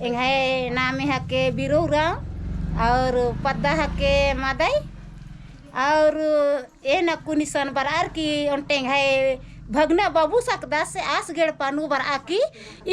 एंगे नाम है के बिरोरा और पद्दा है के मादाई और ए नकुनिसन बरार की ओंटेंग है भगना बाबू सकदा से आस गेड़ पानू बर आकी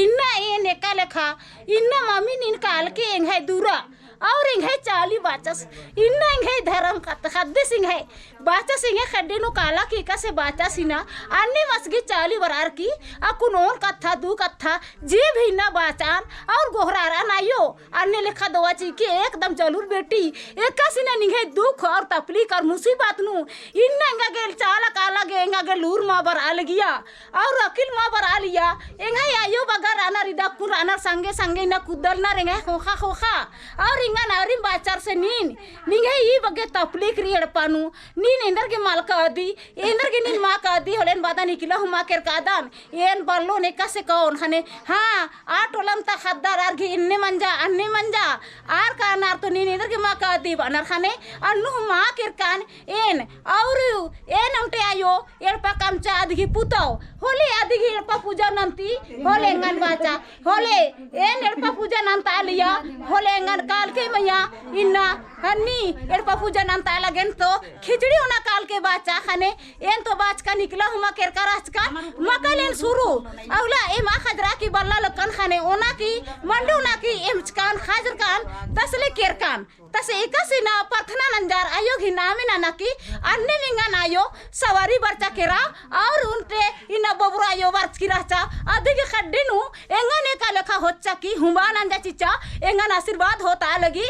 इन्ना ए नेका लेखा इन्ना मम्मी निकाल के एंग है दूरा और इंग है चाली बाचस इन्ना इंग है धर्म खद्दे सिंह है बाचा सिंह है खड्डे नु काला की का से बाचा सिना अन्नी मसगी चाली बरार की अकुन ओन कथा दू कथा जे भी ना बाचान और गोहरारा नायो अन्ने लेखा दवा ची के एकदम जलूर बेटी एका सिना निंग है दुख और तकलीफ और मुसीबत नु इन्ना इंगा गेल चाला काला गे इंगा गेल लूर मा बर आ गया और अकिल मा बर आ लिया इंगा आयो बगर आना रिदा कुर आना संगे संगे ना कुदल ना रेंगा खोखा खोखा और इंगा नारी बाचार से नीन निंगे ई बगे तपलीक रियड़ पानू नीन इंदर के माल का दी इंदर के नीन मां का दी होलेन बादा निकला हुमा केर कादान एन बल्लो ने कसे कौन हने हां आटोलम ता खद्दार आर घी इन्ने मंजा अन्ने मंजा आर का नार तो नीन इंदर के मां का दी बनर खाने अन्नु मां केर कान एन और एन उमटे आयो एड़ पा कामचा आदगी पुताओ होले आदगी एड़ पा पूजा नंती होले ngन बाचा होले एन एड़ पा पूजा नंता लिया होले ngन काल के मैया इन्ना हन्नी एड़ पा पूजा नंता लगेन तो खिचड़ी होना काल के बाचा खाने एन तो बाच का निकला हुमा केर कराच का मकलेन शुरू औला ए मा खजरा की बल्ला लकन खाने ओना की मंडू ना की एम कान खाजर कान तसले केर कान तसे एकसी ना पथना नंजार आयो घी नामी ना की अन्ने मिंगा नायो सवारी बरचा केरा और उनते इना बबुरा आयो बरच की रहचा अधिक खड्डे नु एंगा ने का लेखा होच्चा की हुंबा नंजा चिचा एंगा आशीर्वाद होता लगी।